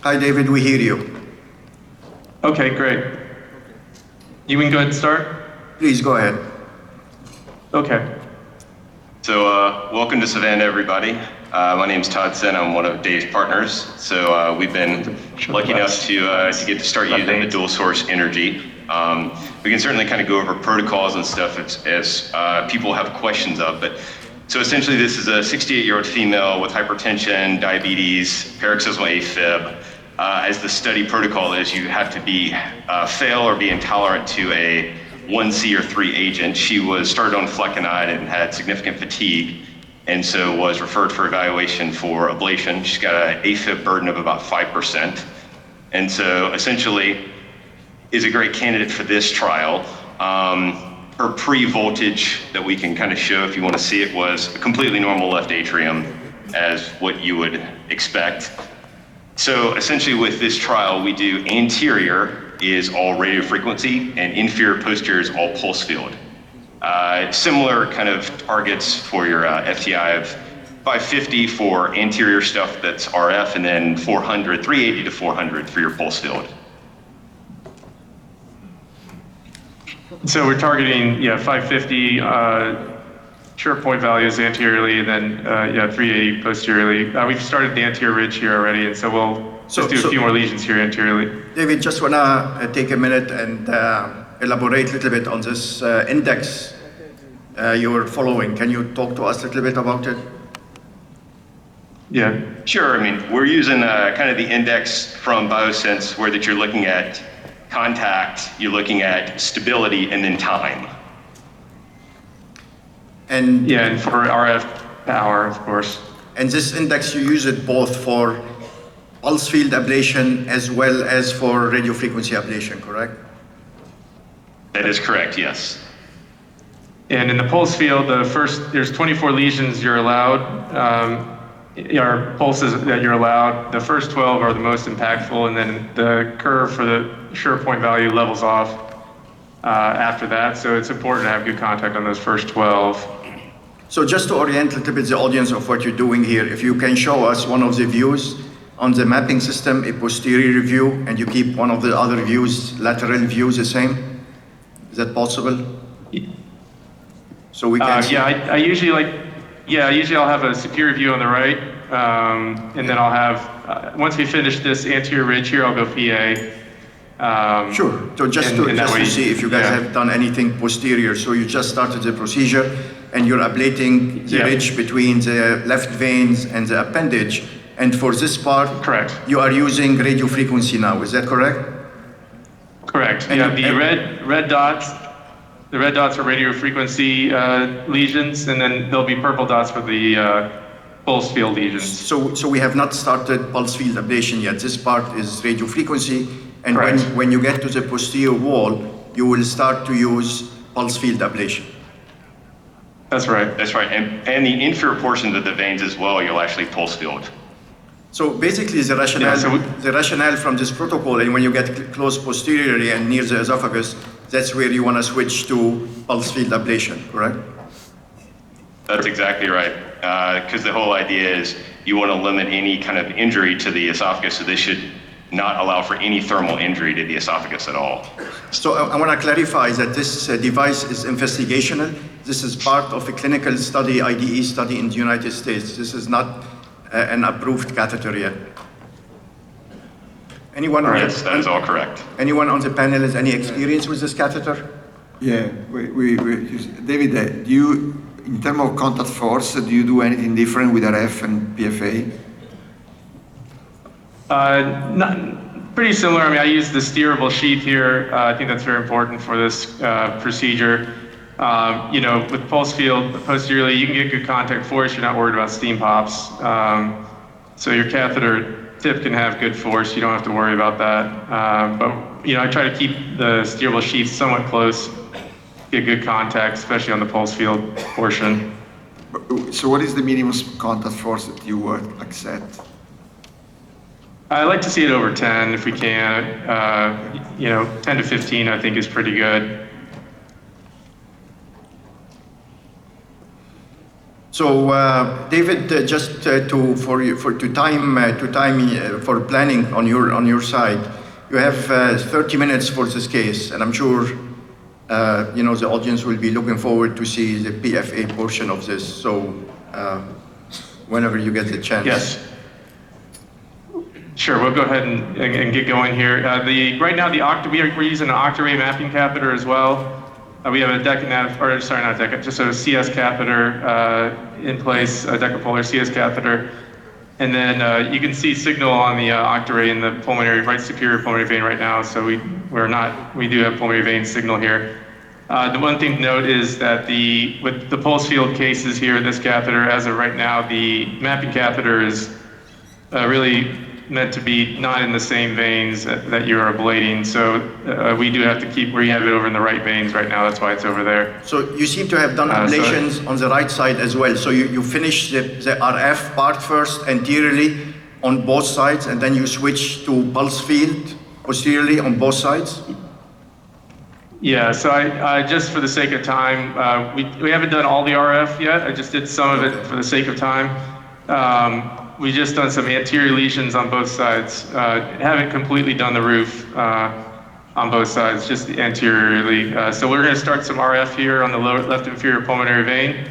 Hi, David, we hear you. Okay, great. You can go ahead and start? Please go ahead. Okay. So welcome to Savannah, everybody. My name's Todd Sen. I'm one of Dave's partners. So we've been lucky enough to get to start using the dual source energy. We can certainly kind of go over protocols and stuff as people have questions of. But so essentially, this is a 68-year-old female with hypertension, diabetes, paroxysmal AFib. As the study protocol is, you have to be fail or be intolerant to a 1C or 3 agent. She was started on flecainide and had significant fatigue, and so was referred for evaluation for ablation. She's got an AFib burden of about 5%, and so essentially is a great candidate for this trial. Her pre-voltage that we can kind of show, if you want to see it, was a completely normal left atrium, as what you would expect. So essentially with this trial, we do anterior is all radio frequency and inferior posterior is all pulse field. Similar kind of targets for your FTI of 550 for anterior stuff that's RF, and then 380 to 400 for your pulse field. So we're targeting, 550 sure point values anteriorly, and then 380 posteriorly. We've started the anterior ridge here already, and so we'll just do a few more lesions here anteriorly. David, just wanna take a minute and elaborate a little bit on this index you're following. Can you talk to us a little bit about it? Yeah. Sure. I mean, we're using kind of the index from Biosense, where that you're looking at contact, you're looking at stability, and then time. And and for RF power, of course. And this index, you use it both for pulse field ablation as well as for radio frequency ablation, correct? That is correct, yes. And in the pulse field, there's 24 lesions you're allowed, or pulses that you're allowed. The first 12 are the most impactful, and then the curve for the sure point value levels off after that. So it's important to have good contact on those first 12. So just to orient a little bit the audience of what you're doing here, if you can show us one of the views on the mapping system, a posterior view, and you keep one of the other views, lateral views, the same? Is that possible? So we can see. I usually I'll have a superior view on the right, and then I'll have, once we finish this anterior ridge here, I'll go PA. Sure, so just to see if you guys have done anything posterior. So you just started the procedure and you're ablating the ridge between the left veins and the appendage. And for this part, correct, you are using radio frequency now, is that correct? Correct, and the red dots are radio frequency lesions, and then there'll be purple dots for the pulse field lesions. So we have not started pulse field ablation yet. This part is radio frequency, and when you get to the posterior wall, you will start to use pulse field ablation. That's right. That's right, and the inferior portions of the veins as well, you'll actually pulse field. So basically the rationale from this protocol, and when you get close posteriorly and near the esophagus, that's where you want to switch to pulse field ablation, correct? That's exactly right, because the whole idea is you want to limit any kind of injury to the esophagus, so this should not allow for any thermal injury to the esophagus at all. So I want to clarify that this device is investigational. This is part of a clinical study, IDE study in the United States. This is not an approved catheter yet. Anyone? Yes, that is all correct. Anyone on the panel has any experience with this catheter? Yeah, David, do you, in terms of contact force, do you do anything different with RF and PFA? Pretty similar. I mean, I use the steerable sheath here. I think that's very important for this procedure. With pulse field posteriorly, you can get good contact force. You're not worried about steam pops. So your catheter tip can have good force. You don't have to worry about that. But I try to keep the steerable sheath somewhat close, get good contact, especially on the pulse field portion. So what is the minimum contact force that you would accept? I like to see it over 10 if we can. 10 to 15 I think is pretty good. So, David, just for planning on your side, you have 30 minutes for this case, and I'm sure the audience will be looking forward to see the PFA portion of this. So, whenever you get the chance. Yes. Sure, we'll go ahead and get going here. Right now, we're using an Octave mapping catheter as well. We have a just a CS catheter in place, a decapolar CS catheter. And then you can see signal on the Octave in the right superior pulmonary vein right now. So we do have pulmonary vein signal here. The one thing to note is that with the pulse field cases here, this catheter, as of right now, the mapping catheter is really meant to be not in the same veins that you're ablating. So we do have to we have it over in the right veins right now. That's why it's over there. So you seem to have done ablations on the right side as well. So you finish the RF part first anteriorly on both sides, and then you switch to pulse field posteriorly on both sides? Yeah, so I just for the sake of time, we haven't done all the RF yet. I just did some of it for the sake of time. We just done some anterior lesions on both sides. Haven't completely done the roof on both sides, just anteriorly. So we're going to start some RF here on the left inferior pulmonary vein,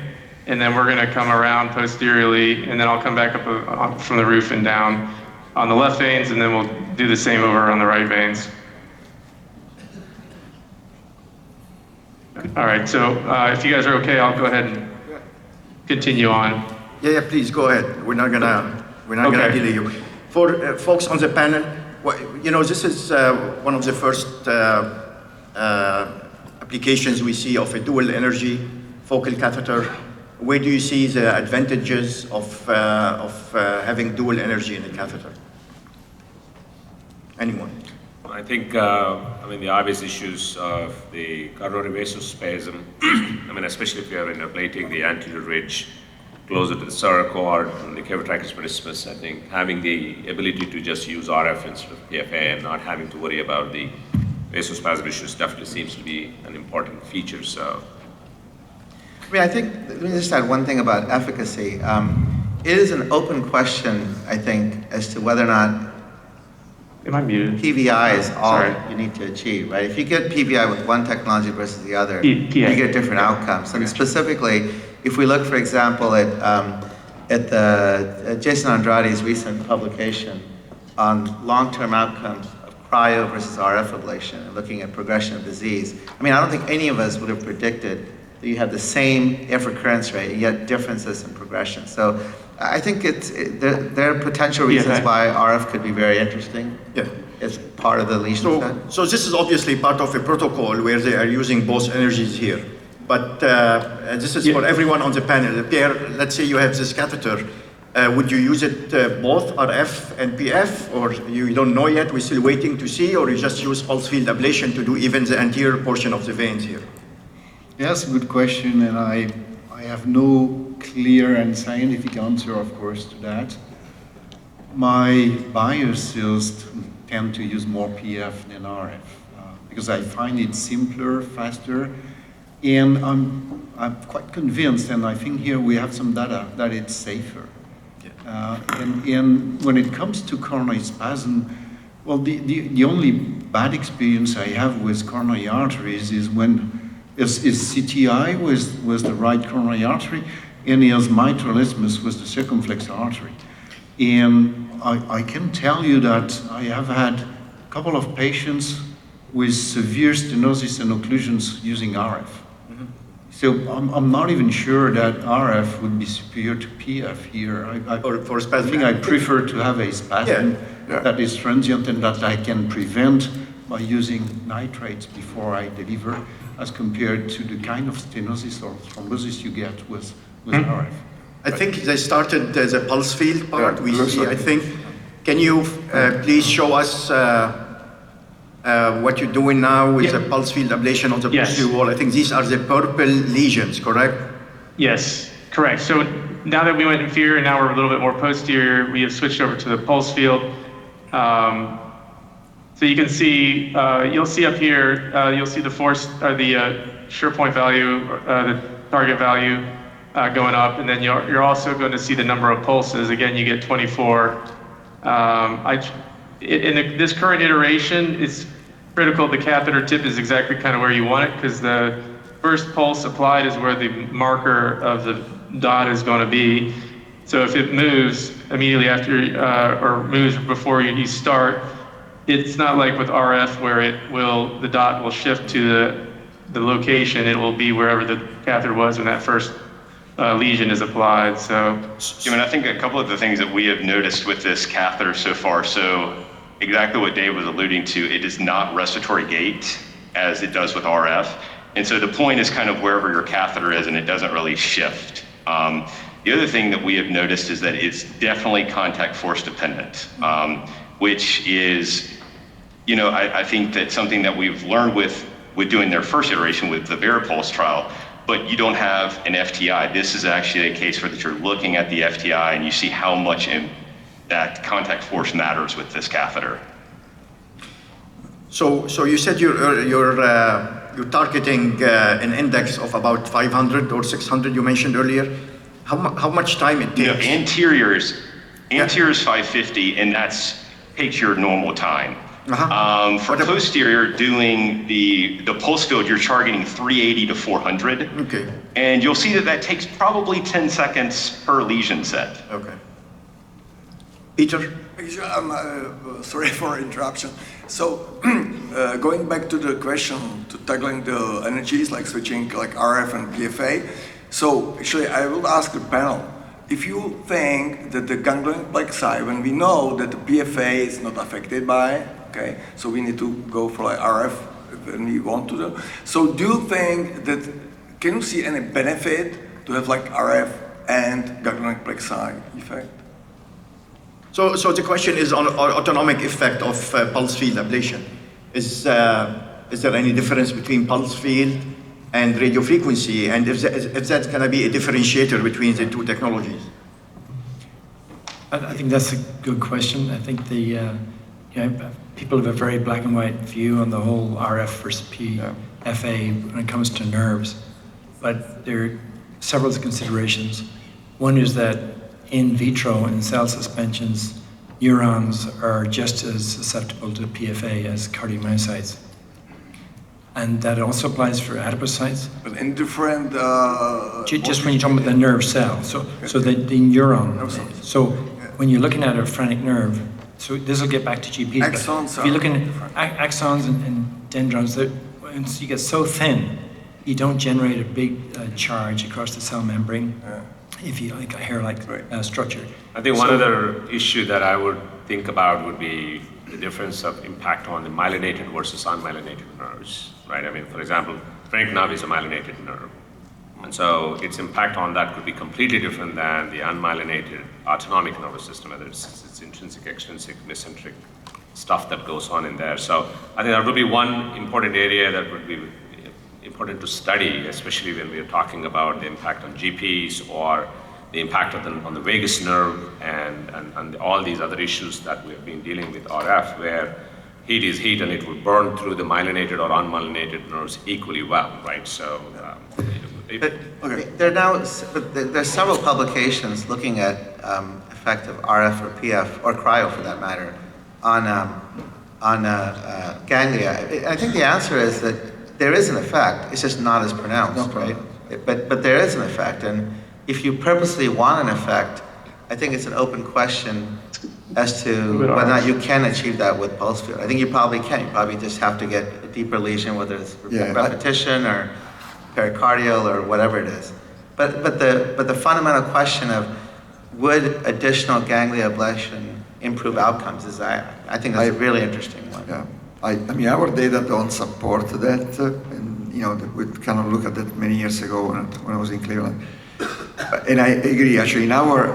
and then we're going to come around posteriorly, and then I'll come back up from the roof and down on the left veins, and then we'll do the same over on the right veins. All right, so if you guys are okay, I'll go ahead and continue on. Yeah, please go ahead. We're not gonna delay you. For folks on the panel, this is one of the first applications we see of a dual energy focal catheter. Where do you see the advantages of having dual energy in a catheter? Anyone? I think, the obvious issues of the coronary vasospasm, especially if you are ablating the anterior ridge closer to the thoracoid and the cavatrachus meniscus, I think having the ability to just use RF instead of PFA and not having to worry about the vasospasm issues definitely seems to be an important feature. So, I think, let me just add one thing about efficacy. It is an open question, I think, as to whether or not Am I muted? PVI is all Sorry. you need to achieve, right? If you get PVI with one technology versus the other, PA. you get different outcomes. And specifically, if we look, for example, at Jason Andrade's recent publication on long-term outcomes of cryo versus RF ablation and looking at progression of disease, I don't think any of us would have predicted that you have the same F recurrence rate and yet differences in progression. So I think there are potential reasons why RF could be very interesting. Yeah. As part of the lesion set. So this is obviously part of a protocol where they are using both energies here. But this is for everyone on the panel. Pierre, let's say you have this catheter. Would you use it both RF and PF, or you don't know yet, we're still waiting to see, or you just use pulse field ablation to do even the anterior portion of the veins here? Yes, good question, and I have no clear and scientific answer, of course, to that. My bias is tend to use more PF than RF because I find it simpler, faster, and I'm quite convinced, and I think here we have some data that it's safer. And when it comes to coronary spasm, well, the only bad experience I have with coronary arteries is when is CTI was the right coronary artery, and his mitral isthmus was the circumflex artery. And I can tell you that I have had a couple of patients with severe stenosis and occlusions using RF. Mm-hmm. So I'm not even sure that RF would be superior to PF here. I think I prefer to have a spasm that is transient and that I can prevent by using nitrates before I deliver, as compared to the kind of stenosis or thrombosis you get with RF. I think they started the pulse field part. We see, I think. Can you please show us what you're doing now with the pulse field ablation on the posterior wall? I think these are the purple lesions, correct? Yes, correct. So now that we went inferior and now we're a little bit more posterior, we have switched over to the pulse field. So you can see, you'll see up here, you'll see the force, or the sure point value, the target value. going up, and then you're also going to see the number of pulses. Again, you get 24. This current iteration, it's critical the catheter tip is exactly kind of where you want it, because the first pulse applied is where the marker of the dot is going to be. So if it moves immediately after, or moves before you start, it's not like with RF where the dot will shift to the location. It will be wherever the catheter was when that first lesion is applied. So, Jim, and I think a couple of the things that we have noticed with this catheter so far, so exactly what Dave was alluding to, it is not respiratory gate as it does with RF. And so the point is kind of wherever your catheter is, and it doesn't really shift. The other thing that we have noticed is that it's definitely contact force dependent, which is, I think that's something that we've learned with doing their first iteration with the Varipulse trial, but you don't have an FTI. This is actually a case where that you're looking at the FTI and you see how much that contact force matters with this catheter. So you said you're targeting an index of about 500 or 600 you mentioned earlier. How much time it takes? Anterior is 550, and takes your normal time. For posterior, doing the pulse field, you're targeting 380 to 400. Okay. And you'll see that takes probably 10 seconds per lesion set. Okay. Peter? Sorry for interruption. So, going back to the question, to tackling the energies, like switching like RF and PFA. So, actually, I will ask the panel, if you think that the ganglion plexi, when we know that the PFA is not affected by, okay, so we need to go for like RF when we want to do. So, do you think that, can you see any benefit to have like RF and ganglion plexi effect? So the question is on autonomic effect of pulse field ablation. Is there any difference between pulse field and radio frequency, and if that's going to be a differentiator between the two technologies? I think that's a good question. I think people have a very black and white view on the whole RF versus PFA when it comes to nerves, but there are several considerations. One is that in vitro, in cell suspensions, neurons are just as susceptible to PFA as cardiomyocytes. And that also applies for adipocytes. But in different... just when you're talking about the nerve cell, so the neuron. So when you're looking at a phrenic nerve, so this will get back to GPs. Axons. If you're looking at axons and dendrons, once you get so thin, you don't generate a big charge across the cell membrane. If you like a hair-like structure. I think one other issue that I would think about would be the difference of impact on the myelinated versus unmyelinated nerves, right? I mean, for example, phrenic nerve is a myelinated nerve. And so its impact on that could be completely different than the unmyelinated autonomic nervous system, whether it's intrinsic, extrinsic, mesenteric stuff that goes on in there. So I think that would be one important area that would be important to study, especially when we are talking about the impact on GPs or the impact on the vagus nerve and all these other issues that we have been dealing with RF, where heat is heat and it will burn through the myelinated or unmyelinated nerves equally well, right? So, there are several publications looking at effect of RF or PF, or cryo for that matter, on ganglia. I think the answer is that there is an effect, it's just not as pronounced, right? But there is an effect, and if you purposely want an effect, I think it's an open question as to whether or not you can achieve that with pulse field. I think you probably can. You probably just have to get a deeper lesion, whether it's repetition or pericardial or whatever it is. But the fundamental question of would additional ganglia ablation improve outcomes is, I think that's a really interesting one. Yeah. I mean, our data don't support that, and we kind of looked at that many years ago when I was in Cleveland. And I agree, actually, in our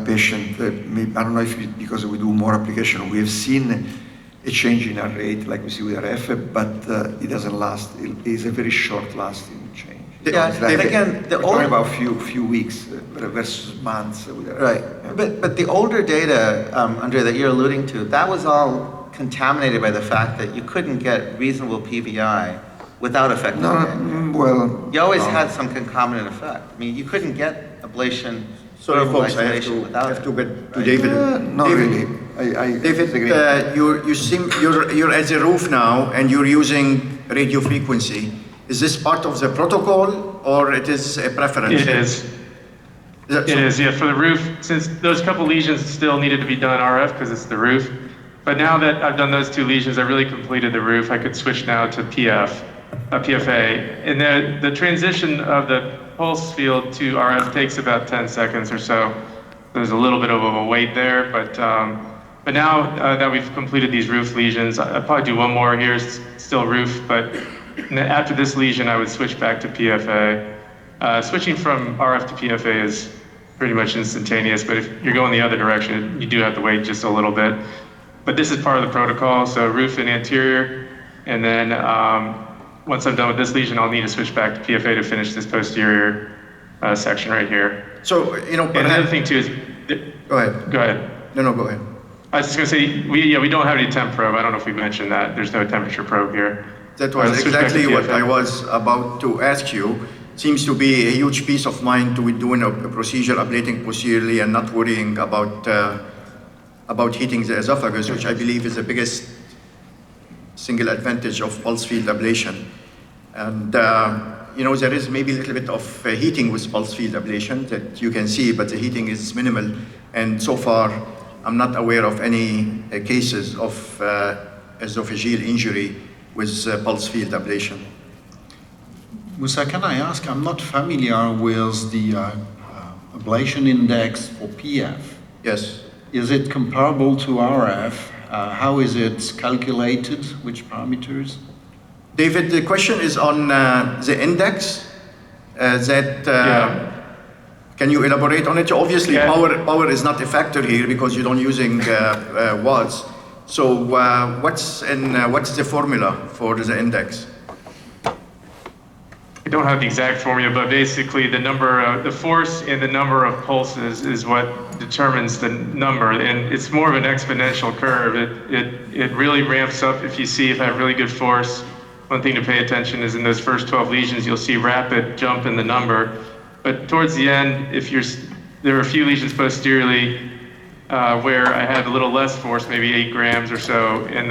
patient, I don't know if because we do more application, we have seen a change in our rate, like we see with RF, but it doesn't last. It is a very short-lasting change. Yeah, like again, we're talking about few weeks versus months. With RF. Right, yeah. But the older data, Andre, that you're alluding to, that was all contaminated by the fact that you couldn't get reasonable PVI without affecting No, the ganglion. well. You always no. had some concomitant effect. I mean, you couldn't get ablation, Sorry, thermal folks, I have isolation to, without have it, to get to right? David. Not David, really. I David, disagree. you're at the roof now and you're using radio frequency. Is this part of the protocol or it is a preference? It is. It is, yeah, for the roof, since those couple lesions still needed to be done RF because it's the roof. But now that I've done those two lesions, I really completed the roof. I could switch now to PFA. And the transition of the pulse field to RF takes about 10 seconds or so. There's a little bit of a wait there, but now that we've completed these roof lesions, I'll probably do one more here, still roof, but after this lesion, I would switch back to PFA. Switching from RF to PFA is pretty much instantaneous, but if you're going the other direction, you do have to wait just a little bit. But this is part of the protocol, so roof and anterior, and then once I'm done with this lesion, I'll need to switch back to PFA to finish this posterior section right here. So, And another thing too is, Go ahead. go ahead. No, go ahead. I was just gonna say, we don't have any temp probe. I don't know if we mentioned that. There's no temperature probe here. That was Let's switch back to exactly what PFA. I was about to ask you. Seems to be a huge peace of mind to be doing a procedure ablating posteriorly and not worrying about heating the esophagus, which I believe is the biggest single advantage of pulse field ablation. And there is maybe a little bit of heating with pulse field ablation that you can see, but the heating is minimal. And so far, I'm not aware of any cases of esophageal injury with pulse field ablation. Musa, can I ask, I'm not familiar with the ablation index for PF. Yes. Is it comparable to RF? How is it calculated? Which parameters? David, the question is on the index Yeah. Can you elaborate on it? Obviously, Yeah. power is not a factor here because you don't using watts. So what's the formula for the index? I don't have the exact formula, but basically the force and the number of pulses is what determines the number, and it's more of an exponential curve. It really ramps up if I have really good force. One thing to pay attention is in those first 12 lesions, you'll see rapid jump in the number, but towards the end, there are a few lesions posteriorly where I had a little less force, maybe 8 grams or so, and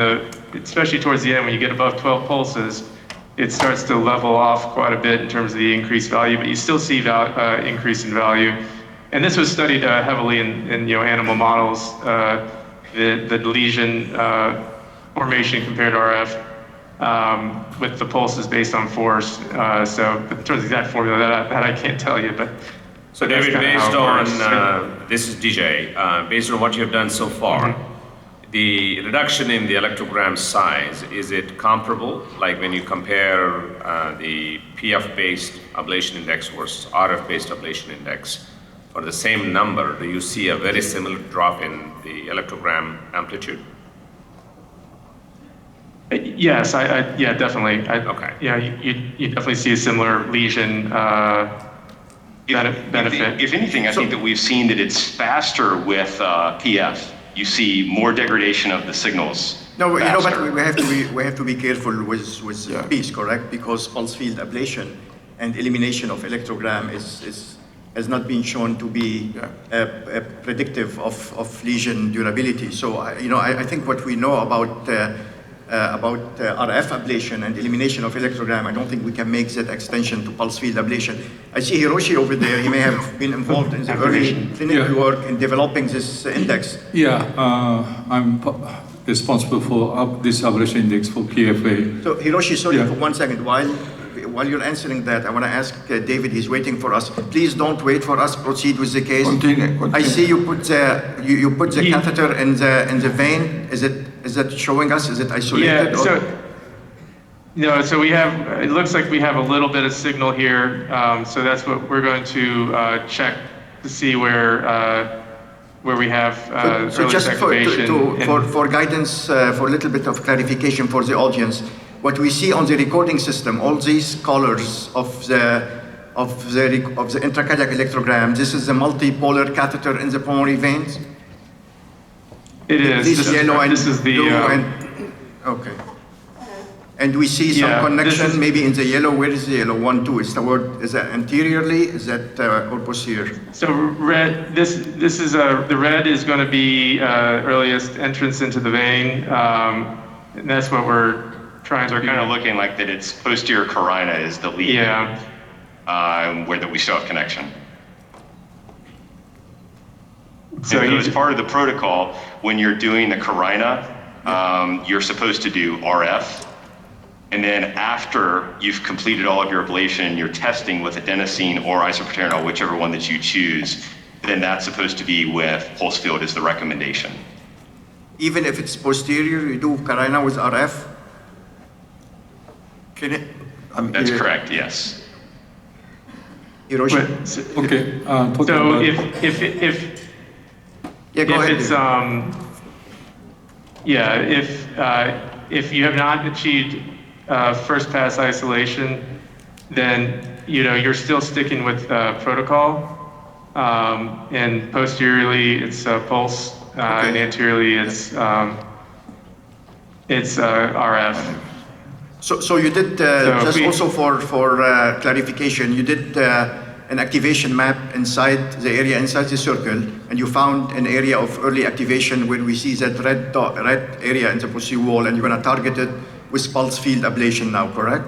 especially towards the end when you get above 12 pulses, it starts to level off quite a bit in terms of the increased value, but you still see increase in value. And this was studied heavily in animal models, the lesion formation compared to RF with the pulses based on force. So in terms of the exact formula, that I can't tell you, but. So that's David, kinda based how it works. on, this is DJ, based on what you have done so far, the reduction in the electrogram size, is it comparable? Like when you compare the PF-based ablation index versus RF-based ablation index, for the same number, do you see a very similar drop in the electrogram amplitude? Yes, yeah, definitely. Okay. Yeah, you definitely see a similar lesion benefit. If anything, I think that we've seen that it's faster with PF. You see more degradation of the signals. No, but faster. we have to be careful with peace, correct? Because pulse field ablation and elimination of electrogram has not been shown to be predictive of lesion durability. So I think what we know about RF ablation and elimination of electrogram, I don't think we can make that extension to pulse field ablation. I see Hiroshi over there. He may have been involved in the early clinical work in developing this index. Yeah, I'm responsible for this ablation index for PFA. So Hiroshi, sorry Yeah. for 1 second. While you're answering that, I want to ask David. He's waiting for us. Please don't wait for us. Proceed with the case. Continue. I see you put the catheter in the vein. Is that showing us? Is it isolated? Yeah, so we have, it looks like we have a little bit of signal here. So that's what we're going to check to see where we have So early just activation. for guidance, for a little bit of clarification for the audience, what we see on the recording system, all these colors of the intracardiac electrogram, this is the multipolar catheter in the pulmonary veins. It is. This yellow and this is the blue and okay. And we see some Yeah, this connection, is- maybe in the yellow. Where is the yellow? 1, 2. Is that anteriorly? Is that or posterior? So red, this is the red is going to be earliest entrance into the vein, and that's what we're trying So to we're kind of looking like that it's posterior carina is the lead. Yeah. Where that we still have connection. So And you as part of the protocol, when you're doing the carina, you're supposed to do RF. And then after you've completed all of your ablation, you're testing with adenosine or isoproterenol, whichever one that you choose, then that's supposed to be with pulse field is the recommendation. Even if it's posterior, you do carina with RF? Can it, That's correct, yes. Hiroshi? Okay, talking So about, Yeah, go if ahead. it's if you have not achieved first pass isolation, then you're still sticking with protocol. And posteriorly it's pulse, and anteriorly it's RF. So you did, So just we- also for clarification, you did an activation map inside the area, inside the circle, and you found an area of early activation where we see that red area in the posterior wall, and you're going to target it with pulse field ablation now, correct?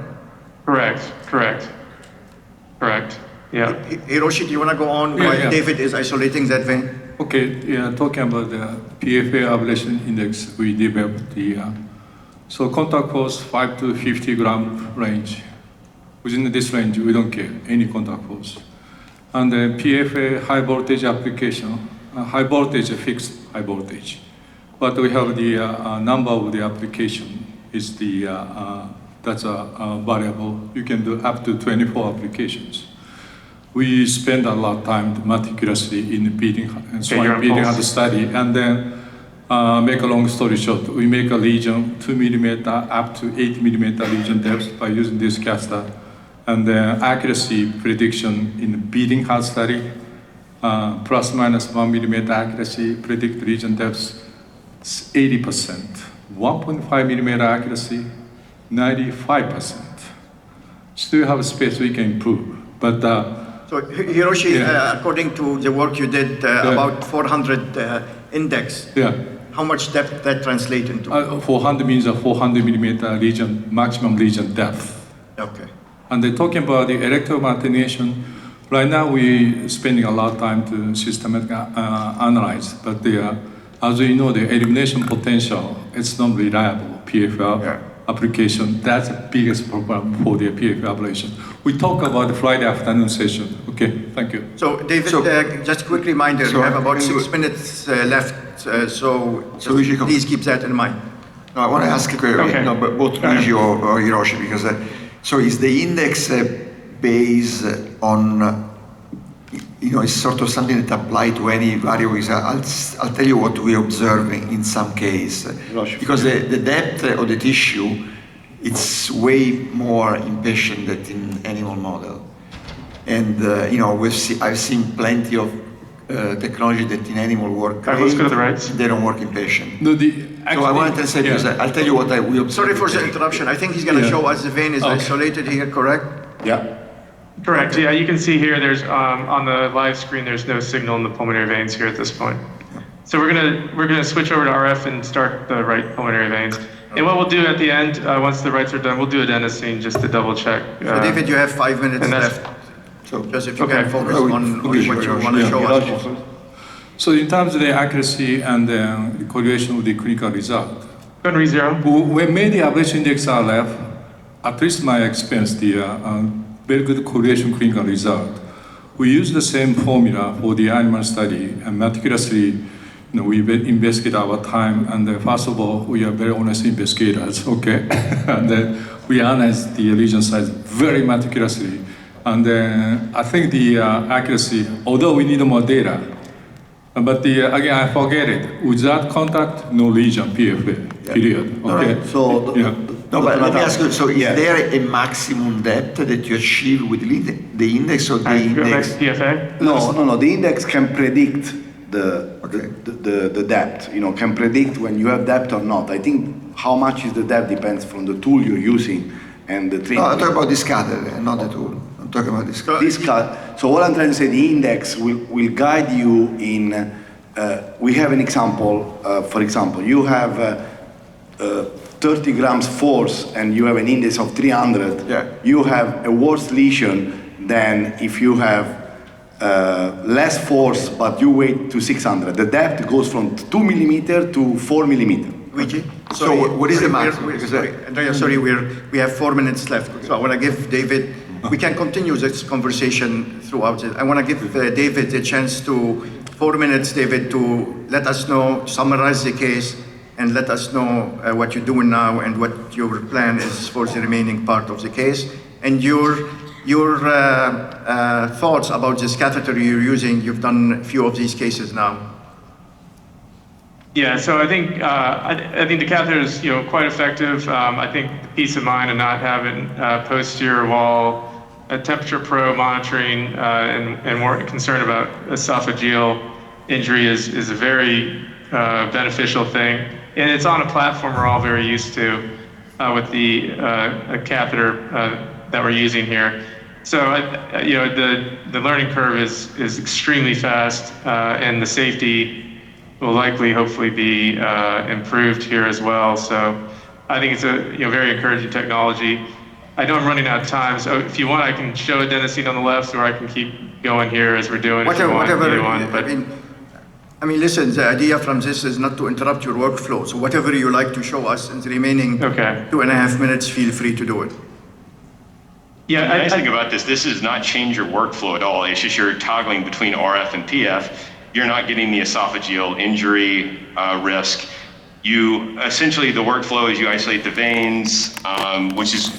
Correct. Yeah. Hiroshi, do you want to go on Yeah, while yeah. David is isolating that vein? okay, yeah, talking about the PFA ablation index, we developed so contact force 5 to 50 gram range. Within this range, we don't care any contact force. And the PFA high voltage application, high voltage, fixed high voltage. But we have the number of the application is that's a variable. You can do up to 24 applications. We spend a lot of time meticulously in beating and you're swine on beating pulse. of the study, and then make a long story short, we make a lesion 2 millimeter up to 8 millimeter lesion depth by using this caster, and then accuracy prediction in the beating heart study, plus minus 1 millimeter accuracy predict lesion depth 80%, 1.5 millimeter accuracy 95%. Still have space we can improve, but. So Hiroshi, Yeah. according to the work you did, about 400 index, Yeah, how much depth that translate into? 400 means a 400 millimeter lesion, maximum lesion depth. Okay. And they're talking about the electromagnetation. Right now, we're spending a lot of time to systematically analyze, but as we know, the elimination potential, it's not reliable, PFL application. That's the biggest problem for the PFL ablation. We talk about the Friday afternoon session. Okay, thank you. So David, just a quick reminder, you have about 6 minutes left, so just please keep that in mind. No, I want to ask Okay. both Luigi or Hiroshi, because so is the index based on, it's sort of something that applies to any variables. I'll tell you what we observe in some case, because the depth of the tissue, it's way more in patient than in animal model. And I've seen plenty of technology that in animal work All right, let's go to the right. they don't work in patient. No, So I wanted to say, because I'll tell you what we observe. Sorry for the interruption. I think he's going to Yeah. show us the vein is isolated here, correct? Yeah. Correct. Yeah, you can see here. There's on the live screen. There's no signal in the pulmonary veins here at this point. So we're gonna switch over to RF and start the right pulmonary veins. And what we'll do at the end, once the rights are done, we'll do adenosine just to double check. So David, you have 5 minutes and that's- left. So Just if you Okay. can focus Oh, on what Luigi, you Hiroshi. want to show us. So in terms of the accuracy and the correlation with the clinical result, Go and re-zero. when made the ablation index RF, at least my experience, the very good correlation clinical result. We use the same formula for the animal study and meticulously, we investigate our time. And first of all, we are very honest investigators, okay? And then we analyze the lesion size very meticulously. And I think the accuracy, although we need more data, but again, I forget it. Without contact, no lesion, PFA, period. Okay. So, Yeah. No, but let me ask you, so is Yeah. there a maximum depth that you achieve with the index or the index? PFA. no, the index can predict Okay. the depth, can predict when you have depth or not. I think how much is the depth depends from the tool you're using and the treatment. No, I'm talking about this catheter, not the tool. I'm talking about this catheter. So what I'm trying to say, the index will guide you in, we have an example, for example, you have 30 grams force and you have an index of 300, you have a worse lesion than if you have less force but you wait to 600. The depth goes from 2 millimeter to 4 millimeter. Luigi? So what is the max? Andrea, sorry, we have 4 minutes left. So I want to give David, we can continue this conversation throughout it. I want to give David a chance to, 4 minutes, David, to let us know, summarize the case, and let us know what you're doing now and what your plan is for the remaining part of the case. And your thoughts about this catheter you're using. You've done a few of these cases now. Yeah, so I think the catheter is quite effective. I think the peace of mind of not having posterior wall temperature probe monitoring and more concerned about esophageal injury is a very beneficial thing, and it's on a platform we're all very used to with the catheter that we're using here. So the learning curve is extremely fast, and the safety will likely, hopefully, be improved here as well. So I think it's a very encouraging technology. I know I'm running out of time, so if you want, I can show adenosine on the left, or I can keep going here as we're doing. I mean, listen, the idea from this is not to interrupt your workflow. So whatever you like to show us in the remaining 2.5 minutes, feel free to do it. Yeah, the nice thing about this does not change your workflow at all. It's just you're toggling between RF and PF. You're not getting the esophageal injury risk. You essentially, the workflow is you isolate the veins, which is